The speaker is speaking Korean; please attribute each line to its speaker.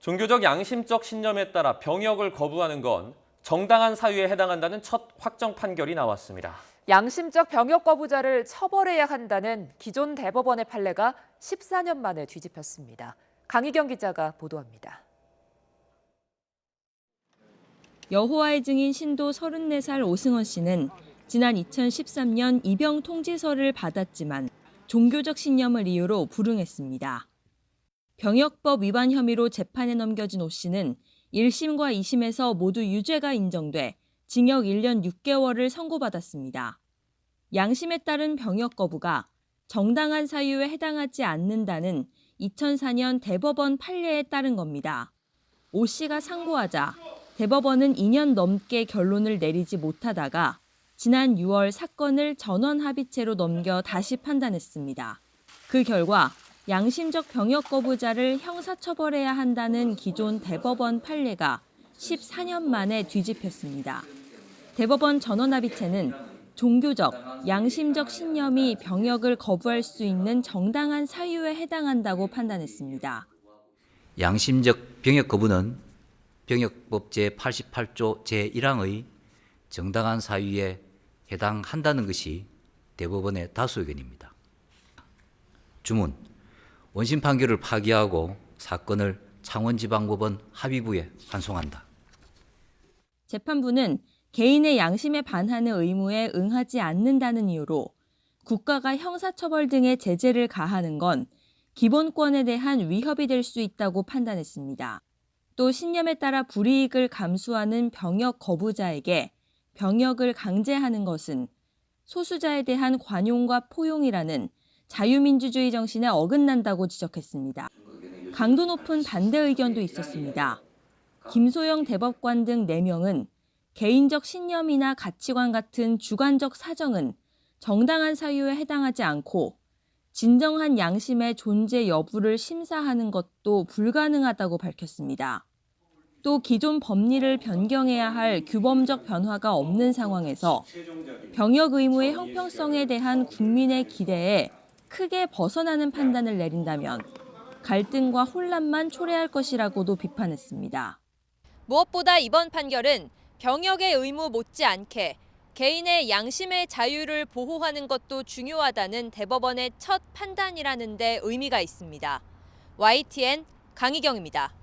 Speaker 1: 종교적 양심적 신념에 따라 병역을 거부하는 건 정당한 사유에 해당한다는 첫 확정 판결이 나왔습니다.
Speaker 2: 양심적 병역 거부자를 처벌해야 한다는 기존 대법원의 판례가 14년 만에 뒤집혔습니다. 강희경 기자가 보도합니다.
Speaker 3: 여호와의 증인 신도 34살 오승원 씨는 지난 2013년 입영 통지서를 받았지만 종교적 신념을 이유로 불응했습니다. 병역법 위반 혐의로 재판에 넘겨진 오 씨는 1심과 2심에서 모두 유죄가 인정돼 징역 1년 6개월을 선고받았습니다. 양심에 따른 병역 거부가 정당한 사유에 해당하지 않는다는 2004년 대법원 판례에 따른 겁니다. 오 씨가 상고하자 대법원은 2년 넘게 결론을 내리지 못하다가 지난 6월 사건을 전원 합의체로 넘겨 다시 판단했습니다. 그 결과 양심적 병역 거부자를 형사처벌해야 한다는 기존 대법원 판례가 14년 만에 뒤집혔습니다. 대법원 전원 합의체는 종교적, 양심적 신념이 병역을 거부할 수 있는 정당한 사유에 해당한다고 판단했습니다.
Speaker 4: 양심적 병역 거부는 병역법 제88조 제1항의 정당한 사유에 해당한다는 것이 대법원의 다수 의견입니다. 주문, 원심 판결을 파기하고 사건을 창원지방법원 합의부에 환송한다.
Speaker 3: 재판부는 개인의 양심에 반하는 의무에 응하지 않는다는 이유로 국가가 형사처벌 등의 제재를 가하는 건 기본권에 대한 위협이 될 수 있다고 판단했습니다. 또 신념에 따라 불이익을 감수하는 병역 거부자에게 병역을 강제하는 것은 소수자에 대한 관용과 포용이라는 자유민주주의 정신에 어긋난다고 지적했습니다. 강도 높은 반대 의견도 있었습니다. 김소영 대법관 등 4명은 개인적 신념이나 가치관 같은 주관적 사정은 정당한 사유에 해당하지 않고 진정한 양심의 존재 여부를 심사하는 것도 불가능하다고 밝혔습니다. 또 기존 법리를 변경해야 할 규범적 변화가 없는 상황에서 병역 의무의 형평성에 대한 국민의 기대에 크게 벗어나는 판단을 내린다면 갈등과 혼란만 초래할 것이라고도 비판했습니다.
Speaker 5: 무엇보다 이번 판결은 병역의 의무 못지않게 개인의 양심의 자유를 보호하는 것도 중요하다는 대법원의 첫 판단이라는 데 의미가 있습니다. YTN 강희경입니다.